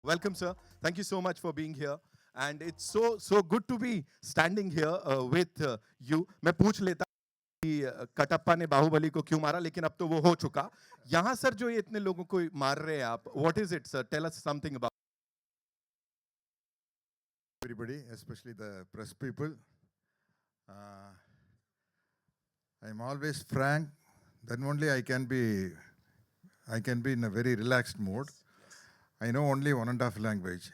Welcome, sir. Thank you so much for being here. And it's so good to be standing here with you. मैं पूछ लेता कि कटप्पा ने बाहुबली को क्यों मारा, लेकिन अब तो वो हो चुका. यहाँ सर जो ये इतने लोगों को मार रहे हैं आप, what is it, sir? Tell us something about. Everybody, especially the press people. Uh, I'm always frank. Then only I can be in a very relaxed mode. I know only one and a half language.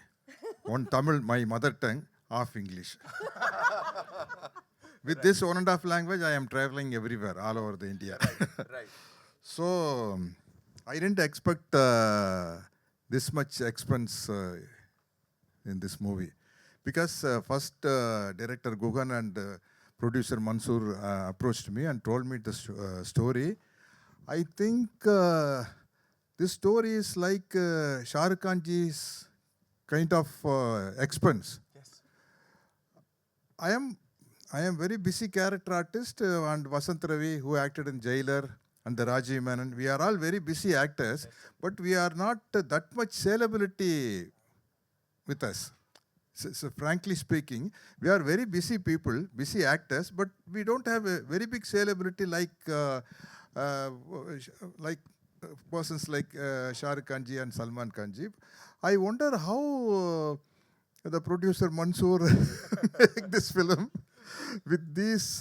One Tamil, my mother tongue, half English. With this one and a half language, I am traveling everywhere, all over the India. Right. So I didn't expect this much expense in this movie. Because first director Gugan and producer Mansoor approached me and told me the story. I think this story is like Shah Rukh Khan ji's kind of expense. Yes. I am very busy character artist and Vasanth Ravi, who acted in Jailer, and the Rajiv Menon. We are all very busy actors, yes, but we are not that much saleability with us. So frankly speaking, we are very busy people, busy actors, but we don't have a very big saleability like persons like Shah Rukh Khan ji and Salman Khan ji. I wonder how the producer Mansoor make this film with these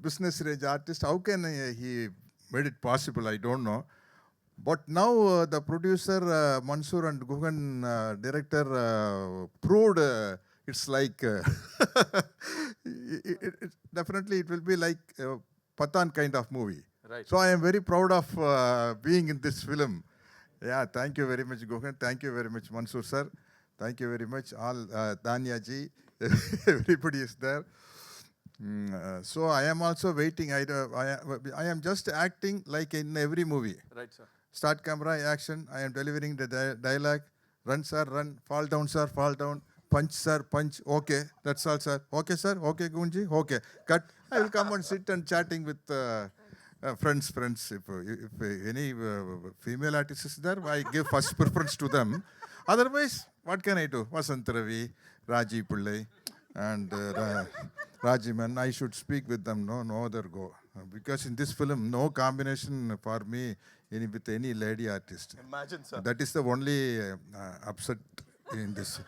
business range artists. How can he made it possible? I don't know. But now the producer Mansoor and Gugan director proved it's like definitely it will be like Pathan kind of movie. Right. So I am very proud of being in this film. Yeah, thank you very much, Gugan. Thank you very much, Mansoor sir. Thank you very much, all Tanya ji. Everybody is there. So I am also waiting. I am just acting like in every movie. Right, sir. Start camera, action. I am delivering the dialogue. Run, sir, run. Fall down, sir, fall down. Punch, sir, punch. Okay, that's all, sir. Okay, sir. Okay, Gunji. Okay, cut. I will come and sit and chatting with friends. If any female artist is there, I give first preference to them. Otherwise, what can I do? Vasanth Ravi, Rajeev Pillai, and Rajiman. I should speak with them. No other go. Because in this film, no combination for me with any lady artist. Imagine, sir. That is the only upset in this.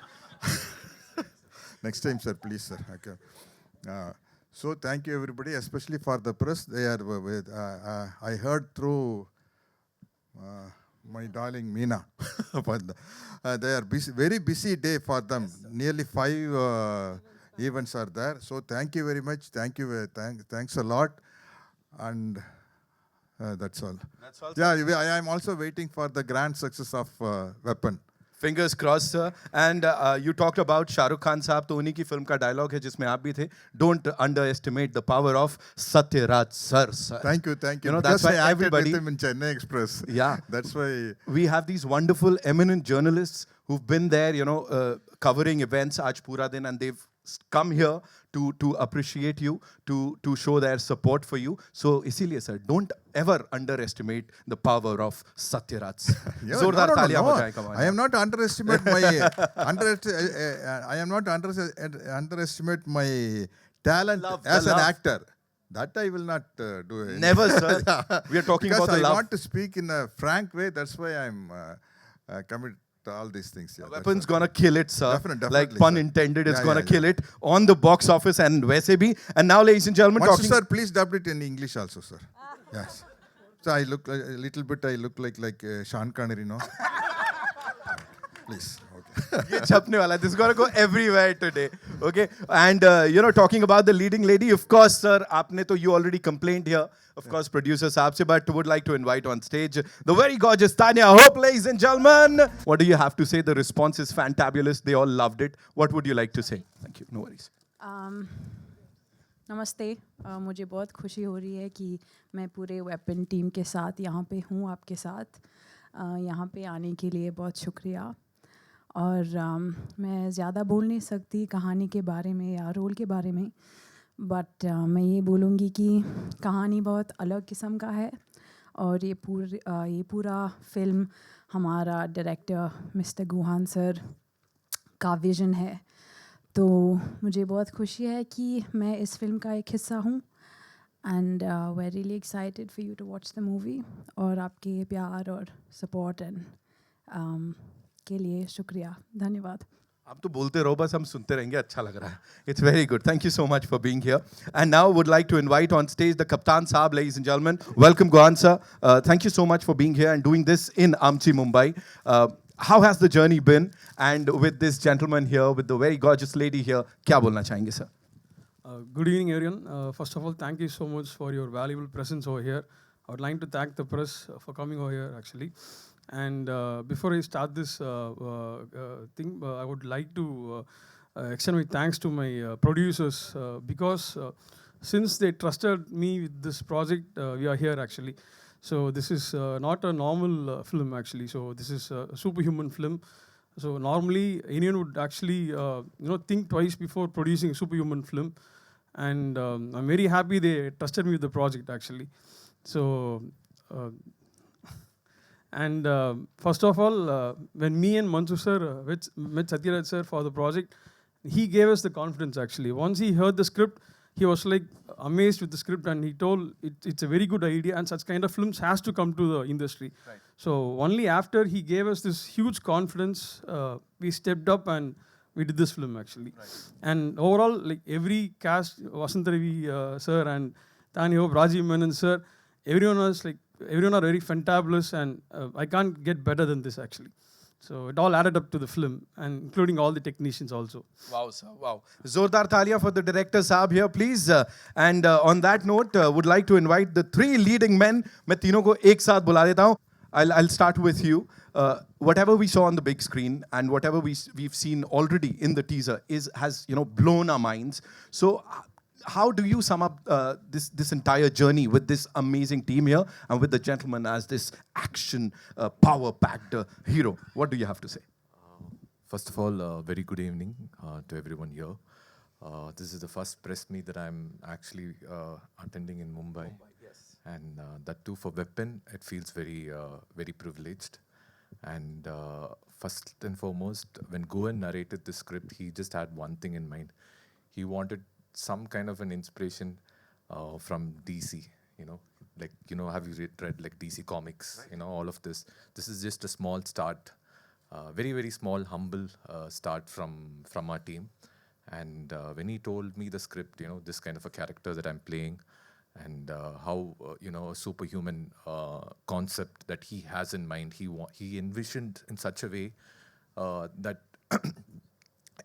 Next time, sir, please, sir. Okay. So thank you, everybody, especially for the press. They are. I heard through my darling Meena. They are busy, very busy day for them. Yes, nearly 5 events are there. So thank you very much. Thank you. Thanks a lot. And that's all. That's all. Yeah, I am also waiting for the grand success of Weapon. Fingers crossed, sir. And you talked about Shah Rukh Khan साहब, तो उन्हीं की film का dialogue है जिसमें आप भी थे. Don't underestimate the power of Sathyaraj sir. Thank you. You know, that's why I acted everybody with him in Chennai Express. Yeah. That's why we have these wonderful, eminent journalists who've been there, covering events aaj pura din, and they've come here to appreciate you, to show their support for you. So, इसीलिए sir, don't ever underestimate the power of Satyaraj. Yeah, जोरदार तालियां बजाएं, come on. I am not underestimate my I am not underestimate my talent as an actor. That I will not do. Never, sir. We are talking because about the I love. want to speak in a frank way. That's why I'm committed to all these things. Yeah, Weapon's gonna kill it, sir. Definitely, like pun sir. intended, it's Yeah, gonna yeah, kill it on the box office and वैसे भी. And now, ladies and gentlemen, Mansoor talking. sir, please dub it in English also, sir. Yes. So I look a little bit. I look like Sean Connery, no? Please. Okay. ये छपने वाला है. This is gonna go everywhere today. Okay. And talking about the leading lady, of course, sir, आपने तो you already complained here. Of course, producer साहब से, but would like to invite on stage the very gorgeous Tanya. Hope, ladies and gentlemen. What do you have to say? The response is fantabulous. They all loved it. What would you like to say? Thank you. No worries. नमस्ते. मुझे बहुत खुशी हो रही है कि मैं पूरे वेपन टीम के साथ यहाँ पे हूँ आपके साथ. यहाँ पे आने के लिए बहुत शुक्रिया. और मैं ज़्यादा बोल नहीं सकती कहानी के बारे में या रोल के बारे में, बट मैं ये बोलूँगी कि कहानी बहुत अलग किस्म का है और ये पूरा फिल्म हमारा डायरेक्टर मिस्टर गुहान सर का विज़न है. तो मुझे बहुत खुशी है कि मैं इस फिल्म का एक हिस्सा हूँ. And we are really excited for you to watch the movie. और आपके प्यार और सपोर्ट एंड के लिए शुक्रिया. धन्यवाद. आप तो बोलते रहो, बस हम सुनते रहेंगे. अच्छा लग रहा है. It's very good. Thank you so much for being here. And now would like to invite on stage the Kaptan Saab, ladies and gentlemen. Welcome, Gohan sir. Thank you so much for being here and doing this in Amchi, Mumbai. How has the journey been? And with this gentleman here, with the very gorgeous lady here, क्या बोलना चाहेंगे sir? Good evening, everyone. First of all, thank you so much for your valuable presence over here. I would like to thank the press for coming over here, actually. And before I start this thing, I would like to extend my thanks to my producers because since they trusted me with this project, we are here, actually. So this is not a normal film, actually. So this is a superhuman film. So normally, anyone would actually think twice before producing a superhuman film. And I'm very happy they trusted me with the project, actually. So, first of all, when me and Mansu sir met Sathyaraj sir for the project, he gave us the confidence, actually. Once he heard the script, he was like amazed with the script, and he told it's a very good idea, and such kind of films has to come to the industry. Right. So only after he gave us this huge confidence, we stepped up and we did this film, actually. Right. And overall, like every cast, Vasanth Ravi sir and Tanya Rajeev Menon sir, everyone are very fantabulous, and I can't get better than this, actually. So it all added up to the film, and including all the technicians also. Wow, sir. Wow. Zordar Thalia for the director Saab here, please. And on that note, would like to invite the three leading men. मैं तीनों को एक साथ बुला देता हूँ. I'll start with you. Whatever we saw on the big screen and whatever we've seen already in the teaser has blown our minds. So how do you sum up this entire journey with this amazing team here and with the gentleman as this action power-packed hero? What do you have to say? First of all, very good evening to everyone here. This is the first press meet that I'm actually attending in Mumbai. Yes. And that too for Weapon, it feels very, very privileged. And first and foremost, when Gohan narrated the script, he just had one thing in mind. He wanted some kind of an inspiration from DC, have you read like DC Comics, Right. All of this. This is just a small start, very, very small, humble start from our team. And when he told me the script, this kind of a character that I'm playing, and how, a superhuman concept that he has in mind, he envisioned in such a way that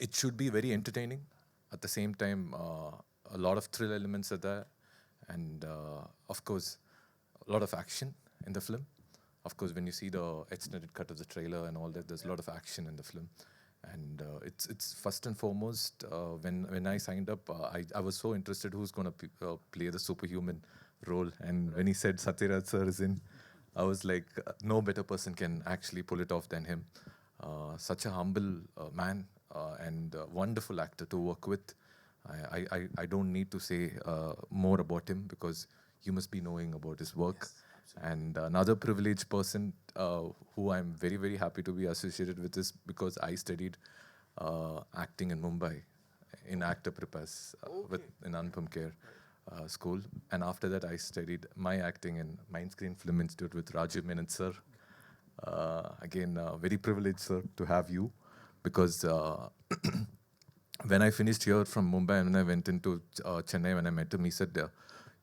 it should be very entertaining. At the same time, a lot of thrill elements are there, and of course, a lot of action in the film. Of course, when you see the extended cut of the trailer and all that, there's a lot of action in the film. And it's first and foremost, when I signed up, I was so interested who's going to play the superhuman role. And when he said Sathyaraj sir is in, I was like, no better person can actually pull it off than him. Such a humble man and wonderful actor to work with. I don't need to say more about him because you must be knowing about his work. Yes. And another privileged person who I'm very, very happy to be associated with is because I studied acting in Mumbai in Actor Prepas in Anupam Kher school. And after that, I studied my acting in Mindscreen Film Institute with Rajeev Menon sir. Again, very privileged, sir, to have you because when I finished here from Mumbai and when I went into Chennai, when I met him, he said,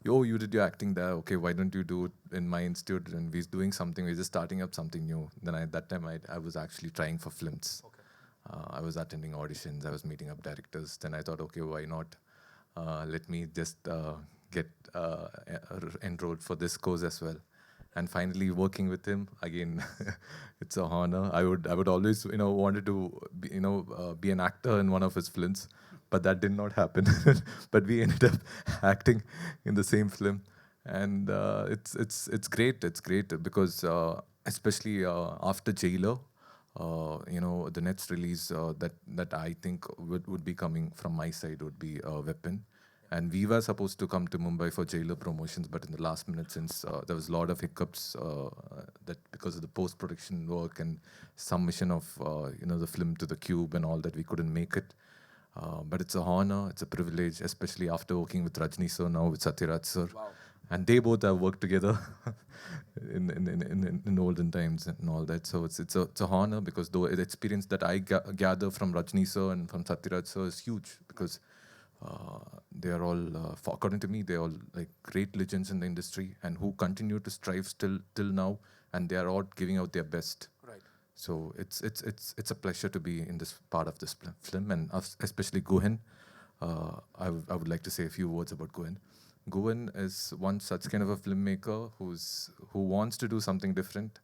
yo, you did your acting there. Okay, why don't you do it in my institute? And we're doing something. We're just starting up something new. Then at that time, I was actually trying for films. Okay. I was attending auditions. I was meeting up directors. Then I thought, okay, why not? Let me just get enrolled for this course as well. And finally, working with him again, it's an honor. I would always, wanted to, be an actor in one of his films. But that did not happen. But we ended up acting in the same film, and it's great. It's great because especially after Jailer, the next release that I think would be coming from my side would be Weapon, And we were supposed to come to Mumbai for Jailer promotions, but in the last minute, since there was a lot of hiccups that because of the post-production work and submission of the film to the Cube and all that, we couldn't make it. But it's an honor, it's a privilege, especially after working with Rajni sir, now with Sathyaraj sir. Wow. And they both have worked together in olden times and all that. So it's a honor, because the experience that I gather from Rajni sir and from Sathyaraj sir is huge, because they are all, according to me, they are all like great legends in the industry and who continue to strive till now, and they are all giving out their best. Right. So it's a pleasure to be in this part of this film, and especially Guhan. I would like to say a few words about Guhan. Guhan is one such kind of a filmmaker who wants to do something different,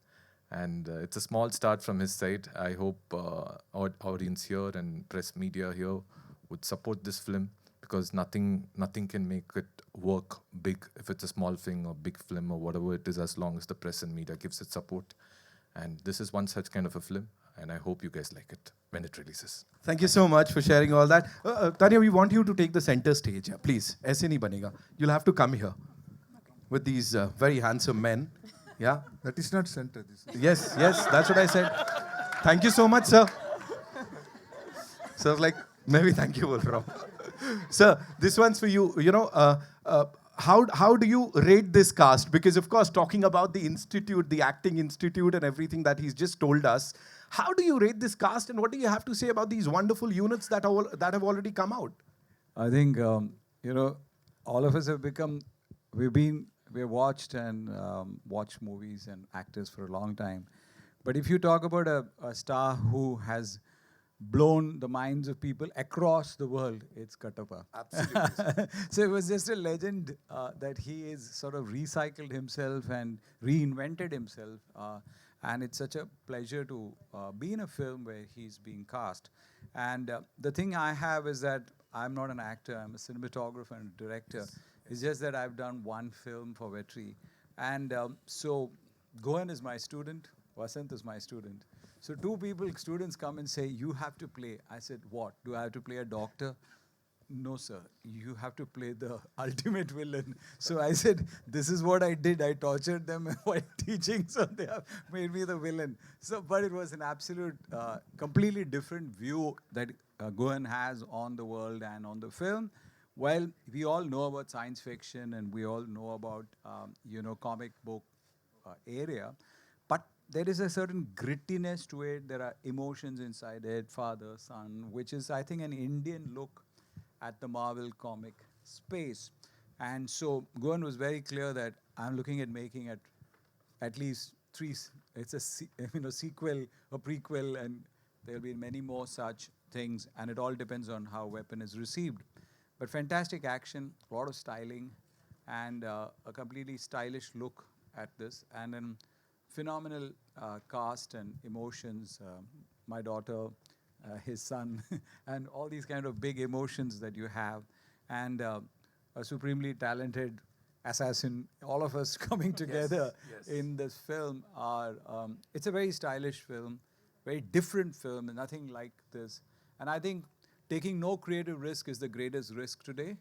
and it's a small start from his side. I hope our audience here and press media here would support this film, because nothing can make it work big if it's a small thing or big film or whatever it is, as long as the press and media gives it support. And this is one such kind of a film, and I hope you guys like it when it releases. Thank you so much for sharing all that. Tanya, we want you to take the center stage. Please, aise nahi banega. You'll have to come here with these very handsome men. Yeah? That is not center. This is Yes, that's what I said. Thank you so much, sir. Sir, like, maybe thank you, Wolfram. Sir, this one's for you. How do you rate this cast? Because, of course, talking about the institute, the acting institute and everything that he's just told us, how do you rate this cast, and what do you have to say about these wonderful units that have already come out? I think, all of us have become, we've watched and watched movies and actors for a long time. But if you talk about a star who has blown the minds of people across the world, it's Kattappa. Absolutely. So it was just a legend that he is sort of recycled himself and reinvented himself. And it's such a pleasure to be in a film where he's being cast. And the thing I have is that I'm not an actor, I'm a cinematographer and director. Yes. It's just that I've done one film for Vetri. And so Gohan is my student, Vasanth is my student. So students come and say, you have to play. I said, what? Do I have to play a doctor? No, sir. You have to play the ultimate villain. So I said, this is what I did. I tortured them while teaching, so they have made me the villain. So, but it was an absolute, completely different view that Gohan has on the world and on the film. While we all know about science fiction and we all know about, comic book area, but there is a certain grittiness to it. There are emotions inside it, father, son, which is, I think, an Indian look at the Marvel comic space. And so Gohan was very clear that I'm looking at making at least 3, it's a sequel, a prequel, and there'll be many more such things, and it all depends on how Weapon is received. But fantastic action, a lot of styling, and a completely stylish look at this, and then phenomenal cast and emotions. My daughter, his son, and all these kind of big emotions that you have, and a supremely talented assassin. All of us coming together in this film are. It's a very stylish film, very different film, and nothing like this. And I think taking no creative risk is the greatest risk today.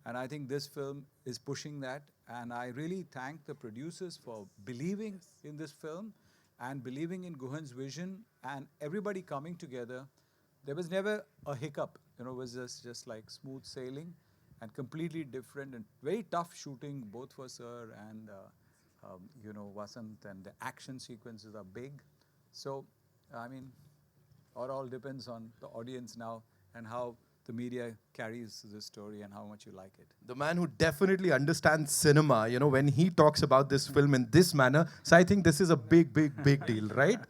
And I think this film is pushing that. And I really thank the producers for believing in this film and believing in Gohan's vision and everybody coming together. There was never a hiccup. It was just like smooth sailing and completely different and very tough shooting, both for Sir and Vasanth, and the action sequences are big. So, I mean, it all depends on the audience now and how the media carries this story and how much you like it. The man who definitely understands cinema, when he talks about this film in this manner, so I think this is a big deal, right?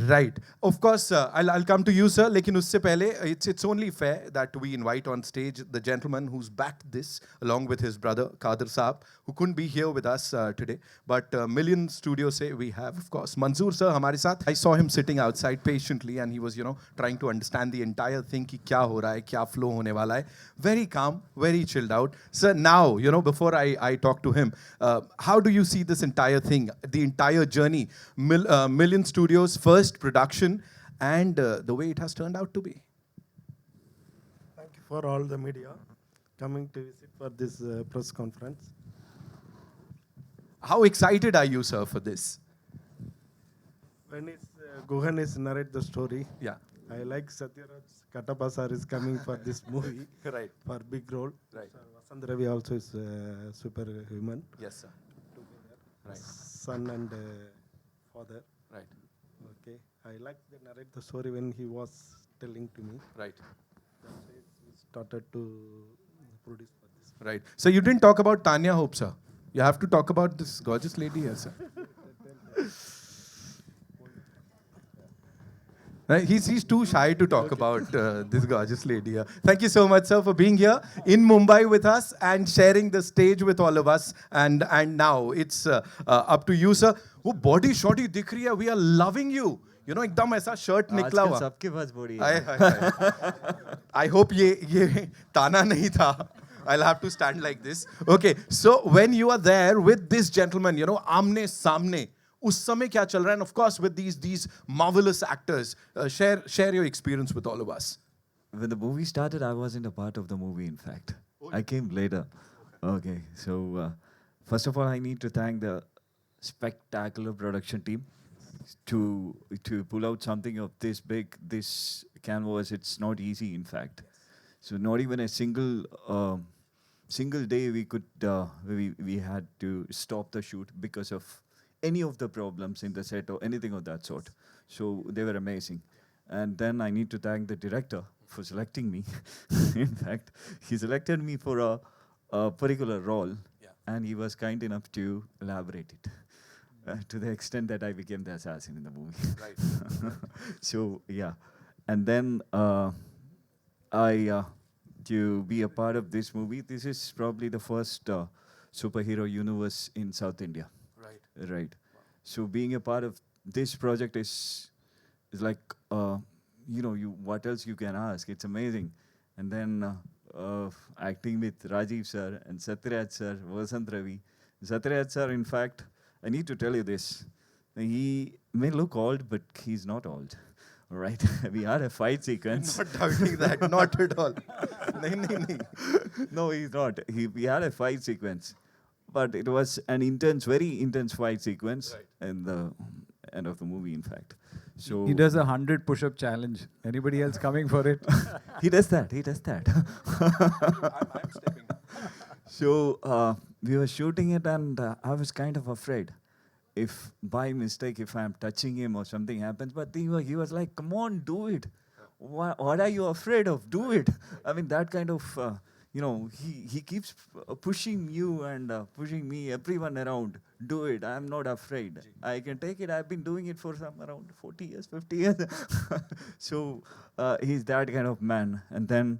Right. Of course, I'll come to you, sir. Lekin usse pehle, it's only fair that we invite on stage the gentleman who's backed this, along with his brother, Kadir Saab, who couldn't be here with us today. But Million Studios say we have, of course, Manzoor sir, hamare saath. I saw him sitting outside patiently, and he was, trying to understand the entire thing, ki kya ho raha hai, kya flow hone wala hai. Very calm, very chilled out. Sir, now, before I talk to him, how do you see this entire thing, the entire journey? Million Studios, first production, and the way it has turned out to be? Thank you for all the media. coming to visit for this press conference. How excited are you, sir, for this? When Guhan is narrate the story, Yeah. I like Sathyaraj Kattappa sir is coming for this movie Right. for big role. Right. Sir Vasanth Ravi also is superhuman. Yes, sir. Right. Son and father. Right. Okay. I like the narrate the story when he was telling to me. Right. That's why we started to produce for this. Right. So you didn't talk about Tanya Hope, sir. You have to talk about this gorgeous lady here, sir. Right, he's too shy to talk about this gorgeous lady here. Thank you so much, sir, for being here in Mumbai with us and sharing the stage with all of us. And now it's up to you, sir. वो body shorty दिख रही है. We are loving you. You know, एकदम ऐसा shirt निकला हुआ. सबके पास body hi, hi, hi. I hope ये ताना नहीं था. I'll have to stand like this. Okay, so when you are there with this gentleman, you know, आमने सामने, उस समय क्या चल रहा है? And of course, with these marvelous actors, share your experience with all of us. When the movie started, I wasn't a part of the movie, in fact. I came later. Okay, so first of all, I need to thank the spectacular production team to pull out something of this big, this canvas. It's not easy, in fact. So not even a single day we could we had to stop the shoot because of any of the problems in the set or anything of that sort. So they were amazing. And then I need to thank the director for selecting me. In fact, he selected me for a particular role, and he was kind enough to elaborate it to the extent that I became the assassin in the movie. Right. So, yeah. And then to be a part of this movie, this is probably the first superhero universe in South India. Right. Right. So being a part of this project is like, what else you can ask? It's amazing. And then acting with Rajeev sir and Sathyaraj sir, Vasanth Ravi. Sathyaraj sir, in fact, I need to tell you this. He may look old, but he's not old. All right. We had a fight sequence. Not doubting that, not at all. nahi. No, he's not. We had a fight sequence. But it was an very intense fight sequence in the end of the movie, in fact. So He does a 100 push-up challenge. Anybody else coming for it? he does that. I'm stepping. So we were shooting it, and I was kind of afraid if by mistake, if I'm touching him or something happens. But he was like, come on, do it. What are you afraid of? Do it. I mean, that kind of... he keeps pushing you and pushing me, everyone around. Do it. I'm not afraid. I can take it. I've been doing it for around 40 years, 50 years. So he's that kind of man. And then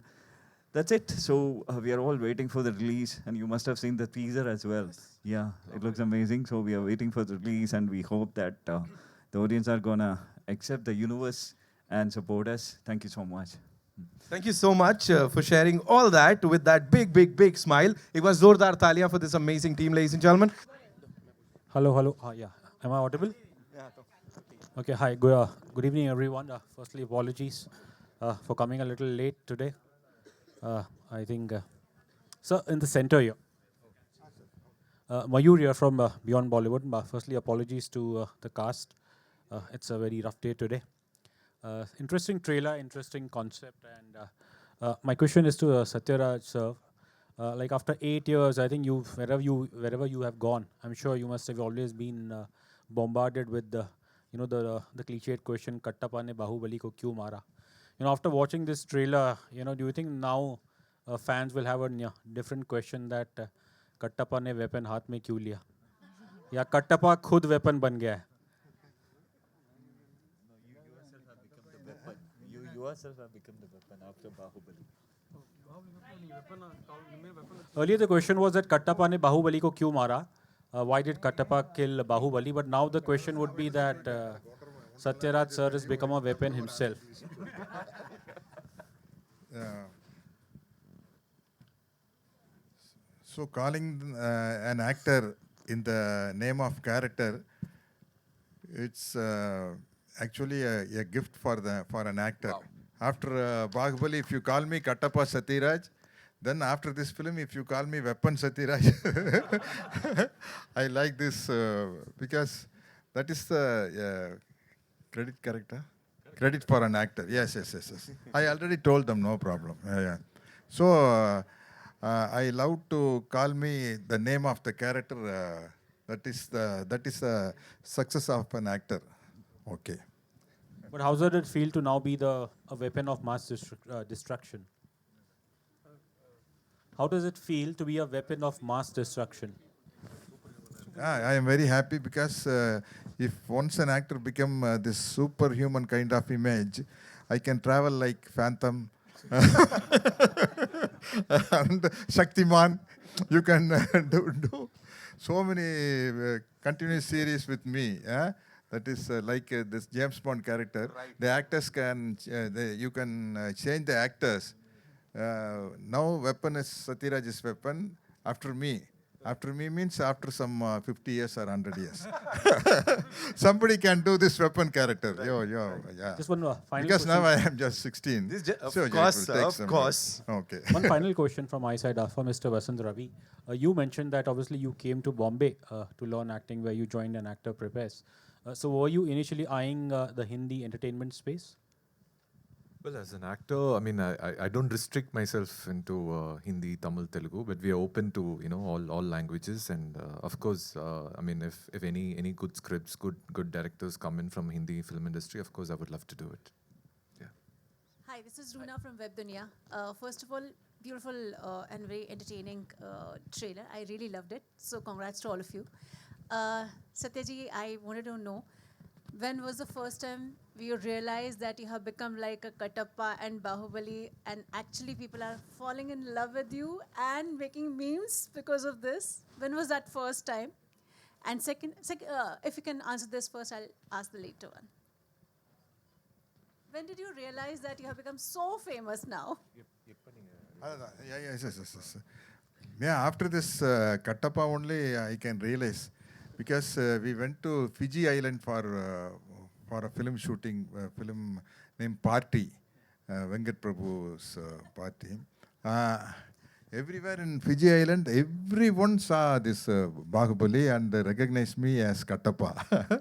that's it. So we are all waiting for the release. And you must have seen the teaser as well. Yeah, it looks amazing. So we are waiting for the release. And we hope that the audience are going to accept the universe and support us. Thank you so much. Thank you so much for sharing all that with that big smile. It was zordar talia for this amazing team, ladies and gentlemen. Hello. Yeah. Am I audible? Okay. Hi. Good evening, everyone. Firstly, apologies for coming a little late today. I think, sir, in the center here. Mayur here from Beyond Bollywood. Firstly, apologies to the cast. It's a very rough day today. Interesting trailer, interesting concept, and my question is to Sathyaraj sir. Like after 8 years, I think wherever you have gone, I'm sure you must have always been bombarded with the cliched question, Kattappa ne Bahubali ko kyun mara? After watching this trailer, do you think now fans will have a different question that Kattappa ne weapon haath mein kyun liya? Ya Kattappa khud weapon ban gaya hai? You yourself have become the weapon after Bahubali. Earlier the question was that Kattappa ne Bahubali ko kyun mara? Why did Kattappa kill Bahubali? But now the question would be that Sathyaraj sir has become a weapon himself. So calling an actor in the name of character, it's actually a gift for an actor. Wow. After Bahubali, if you call me Kattappa Sathyaraj, Then after this film, if you call me Weapon Sathyaraj, I like this because that is the credit character. Credit for an actor. Yes, yes, yes, yes. I already told them, no problem. Yeah, yeah. So I love to call me the name of the character. That is the success of an actor. Okay. But how does it feel to now be a weapon of mass destruction? How does it feel to be a weapon of mass destruction? I am very happy because if once an actor become this superhuman kind of image, I can travel like Phantom and Shaktiman. You can do so many continuous series with me. That is like this James Bond character. Right. The actors can, you can change the actors. Now weapon is Satyaraj's weapon after me. After me means after some 50 years or 100 years. Somebody can do this weapon character. Yeah. Just one final Because question. now I am just 16. This so it will course, take of some course. Okay. One final question from my side for Mr. Vasanth Ravi. You mentioned that obviously you came to Bombay to learn acting, where you joined an actor prepare. So were you initially eyeing the Hindi entertainment space? Well, as an actor, I mean, I don't restrict myself into Hindi, Tamil, Telugu, but we are open to all languages, and of course, I mean, if any good scripts, good directors come in from Hindi film industry, of course, I would love to do it. Yeah. Hi, this is Runa from Web Dunia. First of all, beautiful and very entertaining trailer. I really loved it. So congrats to all of you. Satyaji, I wanted to know, when was the first time you realized that you have become like a Katappa and Bahubali, and actually people are falling in love with you and making memes because of this? When was that first time? And second, if you can answer this first, I'll ask the later one. When did you realize that you have become so famous now? Yes. Yeah, after this Kattappa only I can realize, because we went to Fiji Island for a film shooting, film named Party, Venkat Prabhu's party. Everywhere in Fiji Island, everyone saw this Bahubali and recognized me as Kattappa.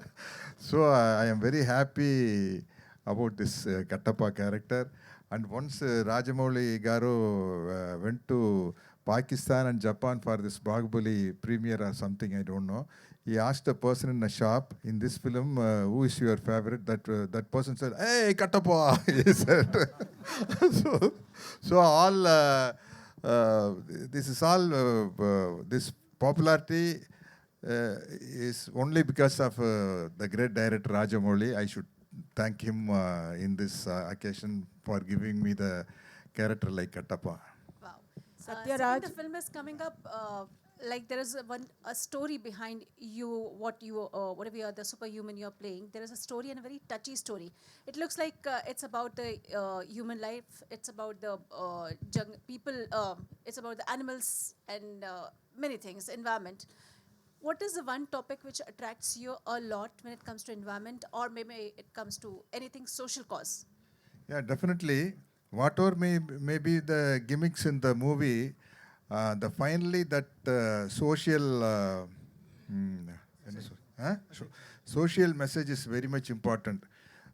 So I am very happy about this Kattappa character. And once Rajamouli Garu went to Pakistan and Japan for this Bahubali premiere or something, I don't know. He asked a person in a shop, in this film, who is your favorite? That person said, "Hey, Kattappa," he said. so all, this is all, this popularity is only because of the great director Rajamouli. I should thank him in this occasion for giving me the character like Kattappa. Wow. Sathyaraj. The film is coming up. Like there is a story behind you, whatever you are, the superhuman you're playing. There is a story, and a very touchy story. It looks like it's about the human life. It's about the people. It's about the animals and many things, environment. What is the one topic which attracts you a lot when it comes to environment, or maybe it comes to anything social cause? Yeah, definitely. Whatever may be the gimmicks in the movie, finally that social social message is very much important.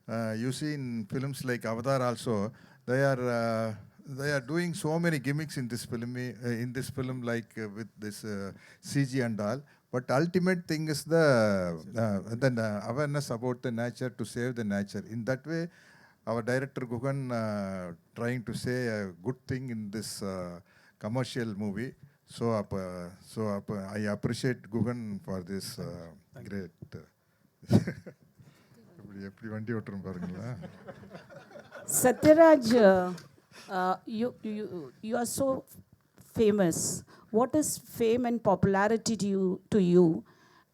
You see in films like Avatar also, they are doing so many gimmicks in this film, like with this CG and all. But ultimate thing is the awareness about the nature, to save the nature. In that way, our director Gugan trying to say a good thing in this commercial movie. So I appreciate Gugan for this great. Satyaraj, you are so famous. What is fame and popularity to you,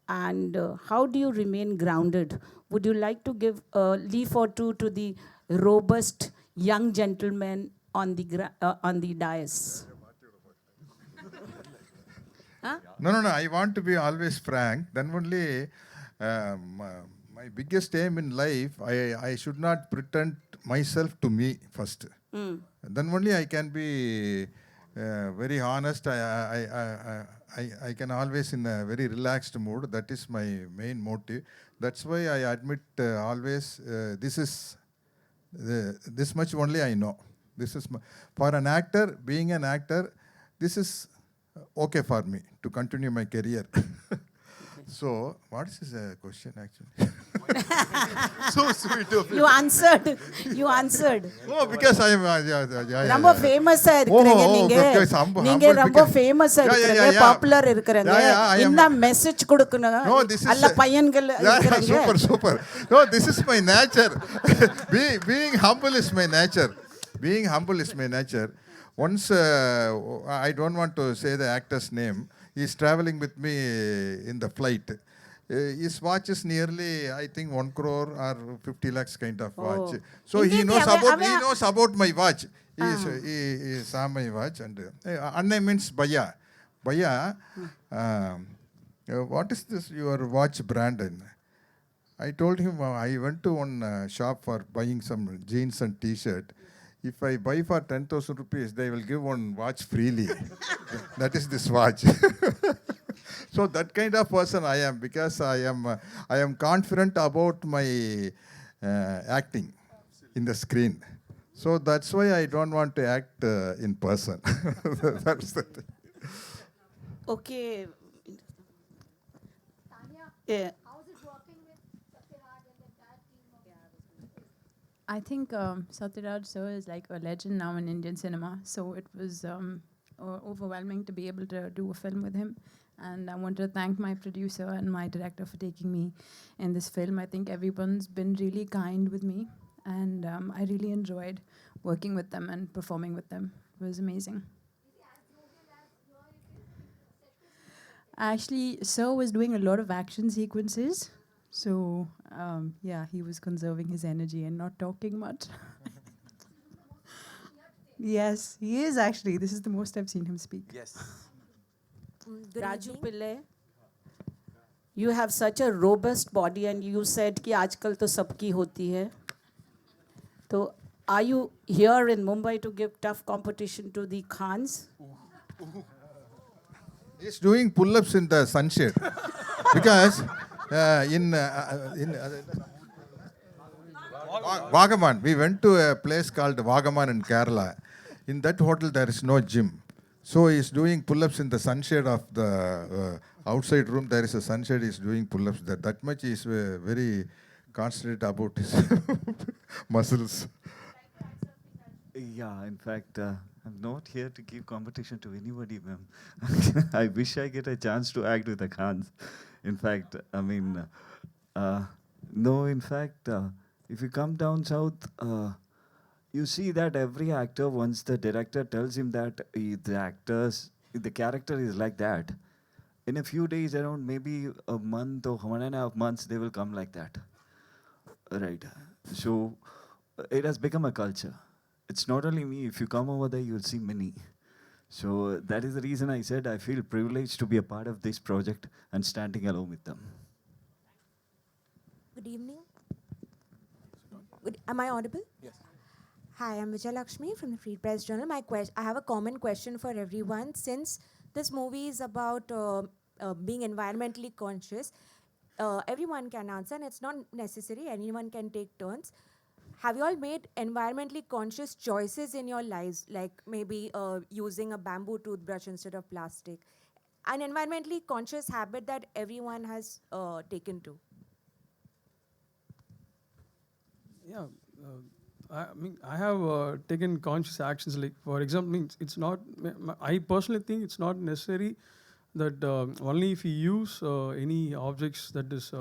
and how do you remain grounded? Would you like to give a leaf or two to the robust young gentleman on the dais? Huh? No. I want to be always frank. Then only my biggest aim in life, I should not pretend myself to me first. Then only I can be very honest. I can always in a very relaxed mood. That is my main motive. That's why I admit always this much only I know. This is for an actor, being an actor, this is okay for me to continue my career. So, what is this question actually? So sweet of you. You answered. You answered. Oh, because I am. Yeah. ரொம்ப ஃபேமஸா இருக்கறீங்க நீங்க. நீங்க ரொம்ப ஃபேமஸா இருக்கறீங்க, popular இருக்கறீங்க. இந்த message கொடுக்கணும். அல்ல பையன்கள் இருக்கறீங்க. Super. No, this is my nature. Being humble is my nature. Being humble is my nature. Once, I don't want to say the actor's name. He's traveling with me in the flight. His watch is nearly, I think, 1 crore or 50 lakhs kind of watch. So he knows about my watch. He saw my watch and Anna means Baya. Baya, what is this your watch brand? I told him I went to one shop for buying some jeans and t-shirt. If I buy for 10,000 rupees, they will give one watch freely. That is this watch. So that kind of person I am, because I am confident about my acting in the screen. So that's why I don't want to act in person. That's the thing. Okay. Tanya, Yeah. how's it working with Sathyaraj and the entire team? I think Sathyaraj sir is like a legend now in Indian cinema. So it was overwhelming to be able to do a film with him. And I want to thank my producer and my director for taking me in this film. I think everyone's been really kind with me. And I really enjoyed working with them and performing with them. It was amazing. Actually, sir was doing a lot of action sequences. So, yeah, he was conserving his energy and not talking much. Yes, he is actually. This is the most I've seen him speak. Yes. Raju Pillai, you have such a robust body and you said कि आजकल तो सबकी होती है. So, are you here in Mumbai to give tough competition to the Khans? He's doing pull-ups in the sunshade. Because in Vagaman, we went to a place called Vagaman in Kerala. In that hotel, there is no gym. So he's doing pull-ups in the sunshade of the outside room. There is a sunshade. He's doing pull-ups there. That much is very concentrated about his muscles. Yeah, in fact, I'm not here to give competition to anybody, ma'am. I wish I get a chance to act with the Khans. In fact, I mean, no, in fact, if you come down south, you see that every actor, once the director tells him that the character is like that, in a few days, around maybe a month or 1.5 months, they will come like that. Right. So it has become a culture. It's not only me. If you come over there, you'll see many. So that is the reason I said I feel privileged to be a part of this project and standing alone with them. Good evening. Am I audible? Yes. Hi, I'm Vijay Lakshmi from the Free Press Journal. I have a common question for everyone. Since this movie is about being environmentally conscious, everyone can answer, and it's not necessary. Anyone can take turns. Have you all made environmentally conscious choices in your lives, like maybe using a bamboo toothbrush instead of plastic? An environmentally conscious habit that everyone has taken to. Yeah, I mean, I have taken conscious actions. Like, for example, it's not. I personally think it's not necessary that only if you use any objects that is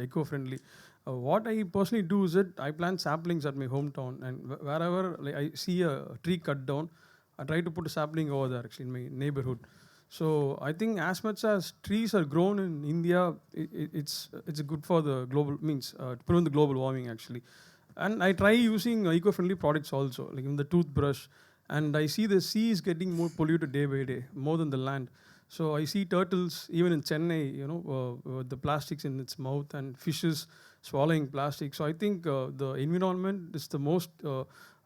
eco-friendly. What I personally do is that I plant saplings at my hometown, and wherever like I see a tree cut down, I try to put a sapling over there actually in my neighborhood. So I think as much as trees are grown in India, it's good for the global to prevent the global warming actually. And I try using eco-friendly products also, like in the toothbrush. And I see the sea is getting more polluted day by day, more than the land. So I see turtles, even in Chennai, the plastics in its mouth, and fishes swallowing plastic. So I think the environment is the most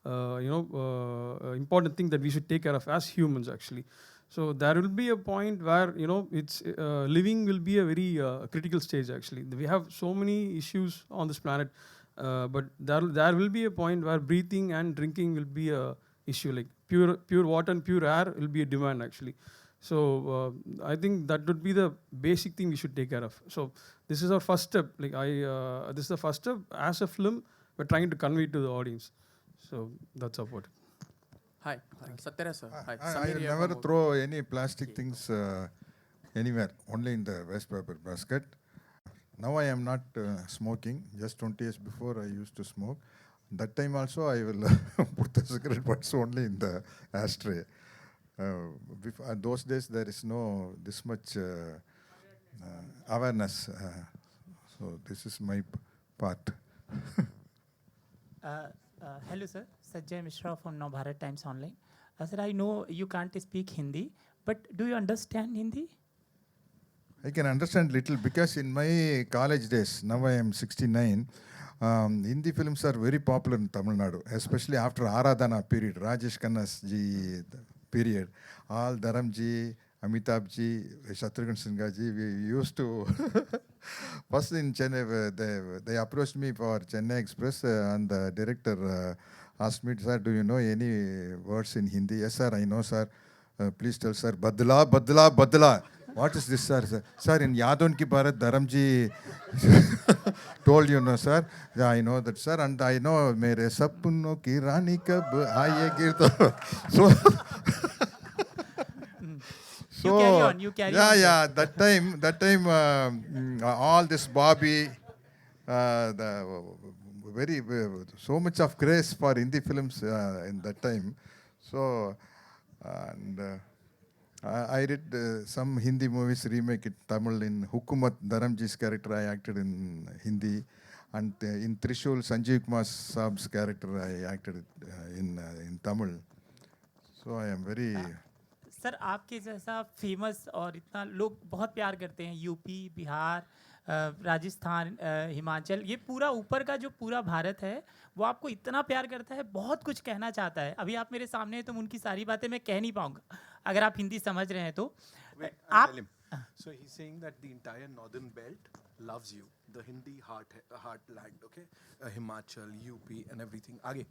important thing that we should take care of as humans actually. So there will be a point where it's living will be a very critical stage actually. We have so many issues on this planet, but there will be a point where breathing and drinking will be a issue. Like pure water and pure air will be a demand actually. So I think that would be the basic thing we should take care of. So this is our first step. This is the first step. As a film, we're trying to convey to the audience. So that's about it. Hi, Sathyaraj sir. Hi, I Samir will here never from throw any plastic things anywhere, only in the waste paper basket. Now I am not smoking. Just 20 years before I used to smoke. That time also I will put the cigarette butts only in the ashtray. Those days there is no this much awareness. So this is my part. Hello sir, Sajjay Mishra from Navbharat Times Online. Sir, I know you can't speak Hindi, but do you understand Hindi? I can understand little because in my college days, now I am 69, Hindi films are very popular in Tamil Nadu, especially after Aradhana period, Rajesh Khanna's ji period. All Dharam ji, Amitabh ji, Shatrughan Sinha ji, we used to first in Chennai, they approached me for Chennai Express and the director asked me, sir, do you know any words in Hindi? Yes, sir, I know, sir. Please tell, sir. Badla, badla, badla. What is this, sir? Sir, in Yadon Ki Bharat, Dharamji told you, no, sir. Yeah, I know that, sir. And I know, mere sapno ki rani kab aayegi. So, You carry on, you carry on. Yeah, that time, all this Bobby, so much of grace for Hindi films in that time. So, and I did some Hindi movies remake in Tamil. In Hukumat, Dharamji's character I acted in Hindi, and in Trishul, Sanjeev Kumar Saab's character I acted in Tamil. So I am very. Sir आपके जैसा famous और इतना लोग बहुत प्यार करते हैं, UP, Bihar, Rajasthan, Himachal, ये पूरा ऊपर का जो पूरा भारत है वो आपको इतना प्यार करता है, बहुत कुछ कहना चाहता है. अभी आप मेरे सामने हैं तो उनकी सारी बातें मैं कह नहीं पाऊंगा. अगर आप हिंदी समझ रहे हैं तो आप. So he's saying that the entire northern belt loves you, the Hindi heartland, okay, Himachal, UP and everything. आगे.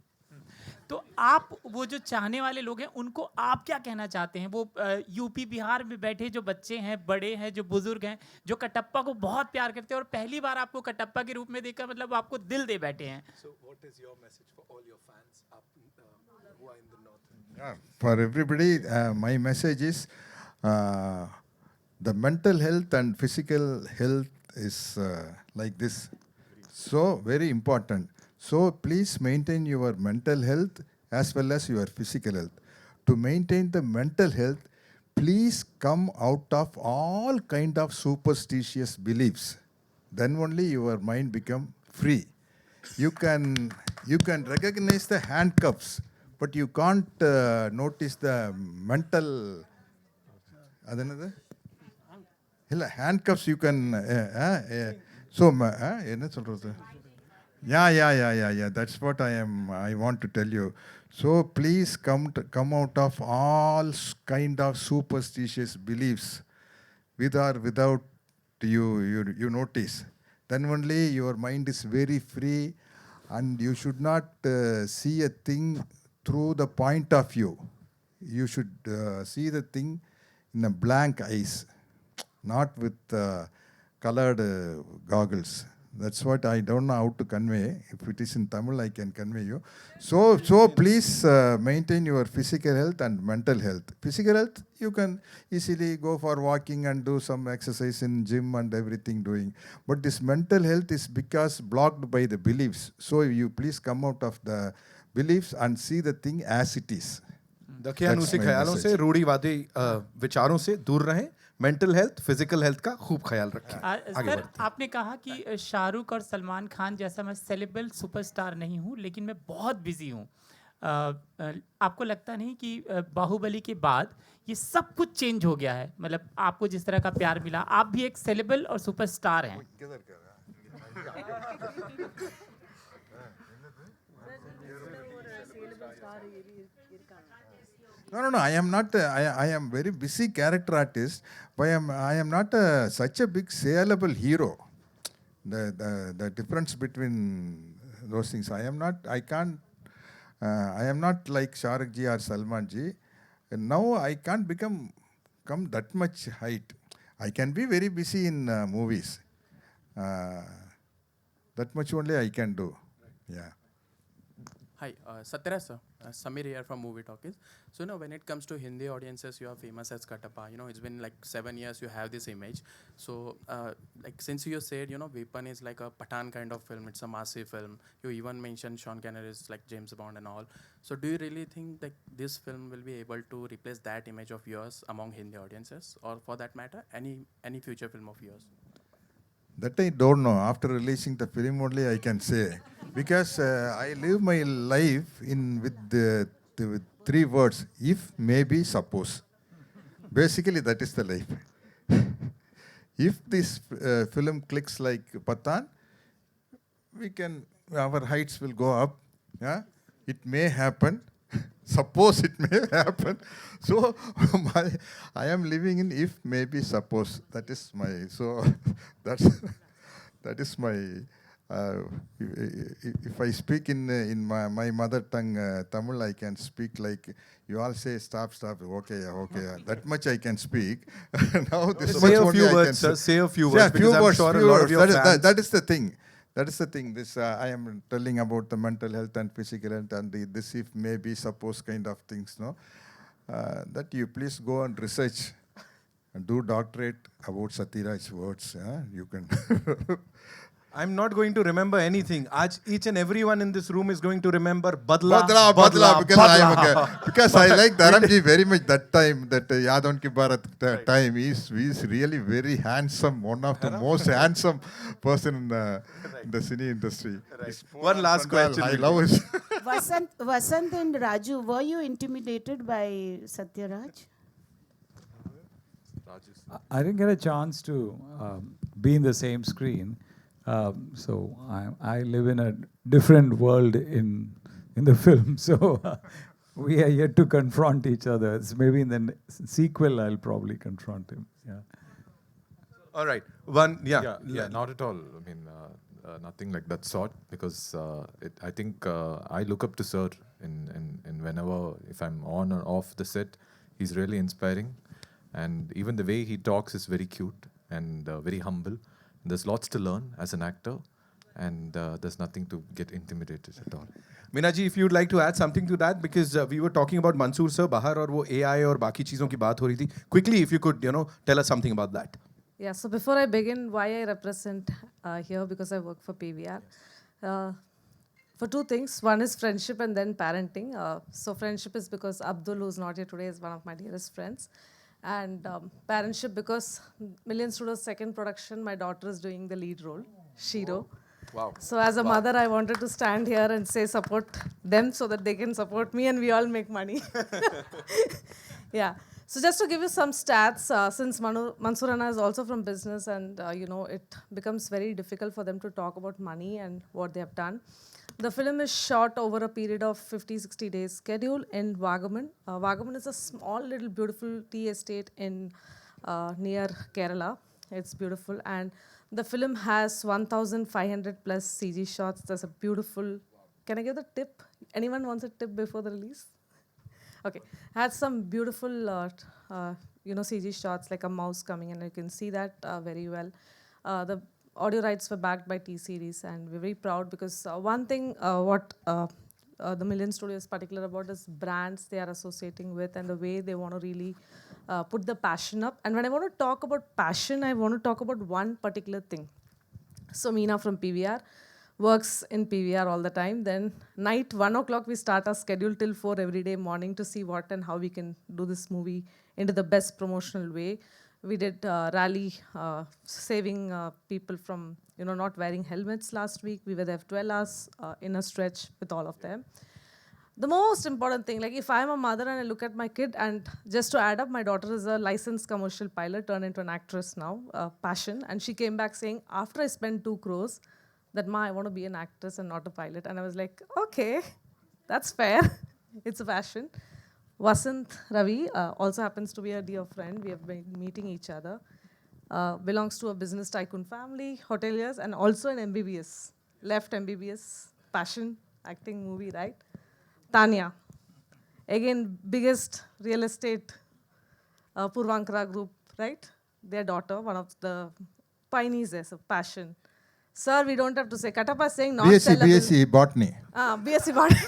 तो आप वो जो चाहने वाले लोग हैं उनको आप क्या कहना चाहते हैं? वो यूपी बिहार में बैठे जो बच्चे हैं, बड़े हैं, जो बुजुर्ग हैं, जो कटप्पा को बहुत प्यार करते हैं और पहली बार आपको कटप्पा के रूप में देखकर मतलब आपको दिल दे बैठे हैं. So what is your message for all your fans up who are in the north? Yeah, for everybody, my message is the mental health and physical health is like this. So very important. So please maintain your mental health as well as your physical health. To maintain the mental health, please come out of all kind of superstitious beliefs. Then only your mind become free. You can recognize the handcuffs, but you can't notice the mental. Handcuffs you can. Yeah. That's what I want to tell you. So please come out of all kind of superstitious beliefs, with or without you notice. Then only your mind is very free, and you should not see a thing through the point of view. You should see the thing in a blank eyes, not with colored goggles. That's what I don't know how to convey. If it is in Tamil, I can convey you. So please maintain your physical health and mental health. Physical health, you can easily go for walking and do some exercise in gym and everything doing. But this mental health is because blocked by the beliefs. So you please come out of the beliefs and see the thing as it is. दकियानुसी ख्यालों से, रूढ़िवादी विचारों से दूर रहें. Mental health, physical health का खूब ख्याल रखें. सर आपने कहा कि शाहरुख और सलमान खान जैसा मैं सेलेब्रिटी सुपरस्टार नहीं हूँ, लेकिन मैं बहुत बिजी हूँ. आपको लगता नहीं कि बाहुबली के बाद ये सब कुछ चेंज हो गया है? मतलब आपको जिस तरह का प्यार मिला, आप भी एक सेलेब्रिटी और सुपरस्टार हैं. No. I am not. I am very busy character artist, but I am not such a big saleable hero. The difference between those things. I am not. I can't. I am not like Shahrukh ji or Salman ji. And now I can't come that much height. I can be very busy in movies. That much only I can do. Yeah. Hi, Sathyaraj sir. Samir here from Movie Talkies. So, when it comes to Hindi audiences, you are famous as Katappa. It's been like 7 years you have this image. So, since you said, Weapon is like a Pathan kind of film, it's a massive film. You even mentioned Sean Connery is like James Bond and all. So, do you really think that this film will be able to replace that image of yours among Hindi audiences? Or for that matter, any future film of yours? That I don't know. After releasing the film only I can say. Because I live my life with 3 words. If, maybe, suppose. Basically that is the life. If this film clicks like Pathan, our heights will go up. Yeah? It may happen. Suppose it may happen. So I am living in if, maybe, suppose. That is my, so that is my, if I speak in my mother tongue, Tamil, I can speak like, you all say stop, okay. That much I can speak. Now this say much a only few I words, can sir. Say a few yeah, words, because I'm sure a lot of your fans. That is the thing. That is the thing. This I am telling about the mental health and physical health and this if, maybe, suppose kind of things. No, that you please go and research and do doctorate about Sathyaraj words. You can. I'm not going to remember anything. Each and everyone in this room is going to remember Badla, because I like Dharamji very much that time, that Yadon Ki Bharat time. He's really very handsome, one of the most handsome person in the cine industry. Right. One last question. I love his. Vasanth and Raju, were you intimidated by Sathyaraj? I didn't get a chance to be in the same screen. So I live in a different world in the film. So we are yet to confront each other. It's maybe in the sequel I'll probably confront him. Yeah. All right. Not at all. I mean, nothing like that sort. Because I think I look up to Sir in whenever, if I'm on or off the set, he's really inspiring. And even the way he talks is very cute and very humble. There's lots to learn as an actor, and there's nothing to get intimidated at all. Minaji, if you'd like to add something to that, because we were talking about Mansoor sir, Bahar और वो AI और बाकी चीजों की बात हो रही थी. Quickly, if you could, tell us something about that. Yeah. So before I begin, why I represent here, because I work for PVR. For 2 things. One is friendship and then parenting. So friendship is because Abdul, who's not here today, is one of my dearest friends. And parentship because Million Studios' second production, my daughter is doing the lead role, Shiro. Wow. So as a mother, I wanted to stand here and say support them so that they can support me and we all make money. Yeah. So just to give you some stats, since Mansoor Anna is also from business and it becomes very difficult for them to talk about money and what they have done. The film is shot over a period of 50-60 days schedule in Vagaman. Vagaman is a small little beautiful tea estate in near Kerala. It's beautiful, and the film has 1,500 plus CG shots. There's a beautiful. Can I give the tip? Anyone wants a tip before the release? Okay, has some beautiful CG shots like a mouse coming, and you can see that very well. The audio rights were backed by T-Series, and we're very proud because one thing what the Million Studio is particular about is brands they are associating with and the way they want to really put the passion up. And when I want to talk about passion, I want to talk about one particular thing. So Meena from PVR works in PVR all the time. Then night 1 o'clock we start our schedule till 4 every day morning to see what and how we can do this movie into the best promotional way. We did rally saving people from not wearing helmets last week. We were there for 12 hours in a stretch with all of them. The most important thing, like if I'm a mother and I look at my kid, and just to add up, my daughter is a licensed commercial pilot turned into an actress now, passion. And she came back saying, after I spent 2 crores, that Ma, I want to be an actress and not a pilot. And I was like, okay, that's fair. It's a passion. Vasanth Ravi also happens to be a dear friend. We have been meeting each other. Belongs to a business tycoon family, hoteliers, and also an MBBS. Left MBBS, passion, acting, movie, right? Tanya, again, biggest real estate Purvankara group, right? Their daughter, one of the pioneers there, so passion. Sir, we don't have to say. Katappa is saying not BSc, sellable. BSc Botany. BSc Botany.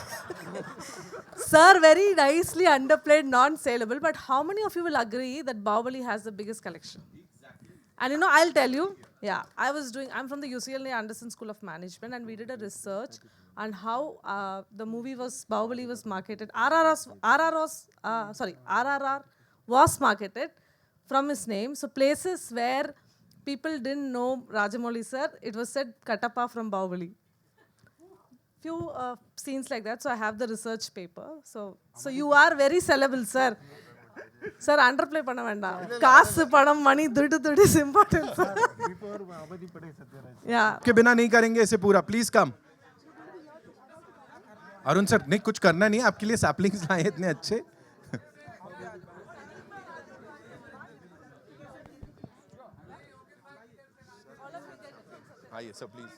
Sir, very nicely underplayed, non-saleable. But how many of you will agree that Bahubali has the biggest collection? And you know, I'll tell you, yeah, I'm from the UCLA Anderson School of Management, and we did a research on how the movie Bahubali was marketed. RRR was marketed from his name. So places where people didn't know Rajamouli sir, it was said Katappa from Bahubali. Few scenes like that, so I have the research paper. So you are very sellable, sir. Sir, underplay panna venda. Kaas, panam, money, dudu is important, sir. Yeah. के बिना नहीं करेंगे इसे पूरा. Please come. Arun sir, नहीं कुछ करना नहीं है आपके लिए. सैपलिंग्स लाए इतने अच्छे. आइए सर प्लीज.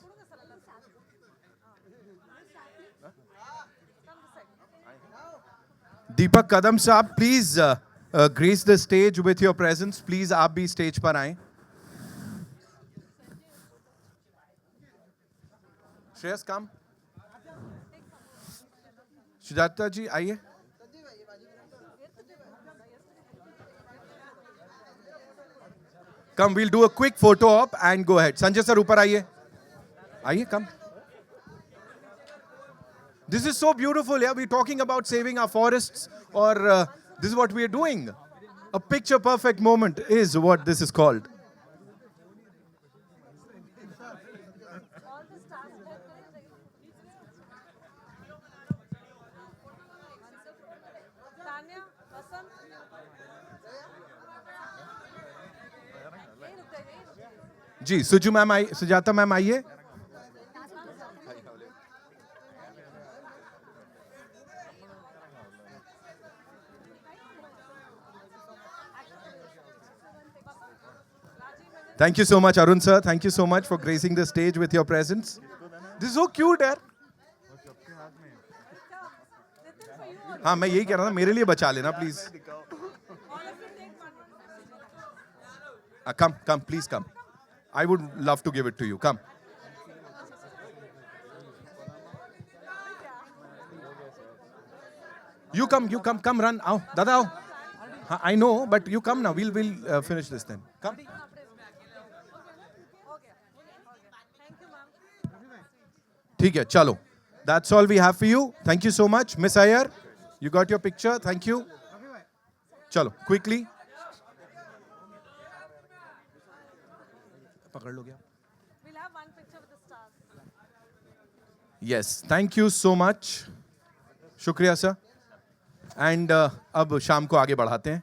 दीपक कदम साहब, please grace the stage with your presence. Please, आप भी stage पर आएं. श्रेयस, come. सुजाता जी आइए. Come, we'll do a quick photo op and go ahead. Sanjay sir, ऊपर आइए. आइए, come. This is so beautiful. Yeah, we're talking about saving our forests, or this is what we are doing. A picture perfect moment is what this is called. जी, Suju ma'am आई, Sujata ma'am आइए. Thank you so much, Arun sir. Thank you so much for gracing the stage with your presence. This is so cute, yaar. हाँ, मैं यही कह रहा था, मेरे लिए बचा लेना, please. Come, please come. I would love to give it to you. Come. You come, run. आओ, दादा आओ. I know, but you come now. We'll finish this then. Come. ठीक है, चलो. That's all we have for you. Thank you so much, Miss Iyer. You got your picture. Thank you. चलो, quickly. पकड़ लो क्या? We'll have one picture with the stars. Yes, thank you so much. शुक्रिया sir. And अब शाम को आगे बढ़ाते हैं.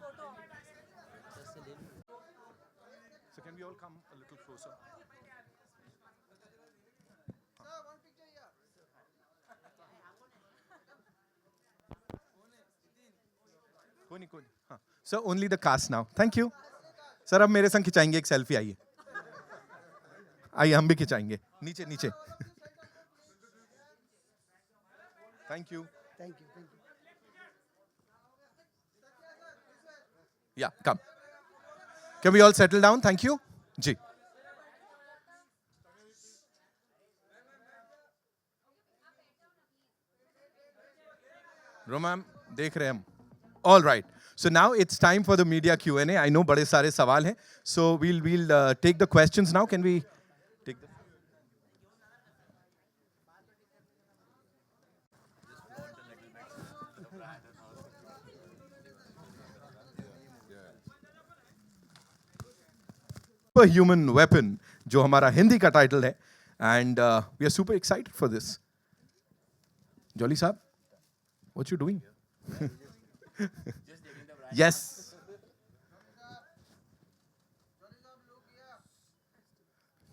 So can we all come a little closer? कोई नहीं. हाँ. Sir, only the cast now. Thank you. Sir अब मेरे संग खिंचाएंगे एक सेल्फी. आइए. आइए हम भी खिंचाएंगे. नीचे. Thank you. Yeah, come. Can we all settle down? Thank you. जी. रोमैम देख रहे हैं हम. All right. So now it's time for the media Q&A. I know बड़े सारे सवाल हैं. So we'll take the questions now. Can we take the... Superhuman Weapon, जो हमारा हिंदी का टाइटल है. And we are super excited for this. Jolly साहब, what you doing? Yes.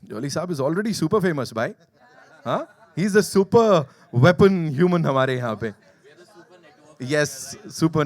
Jolly साहब is already super famous, bhai. Huh? He's the super weapon human हमारे यहाँ पे. Yes, super.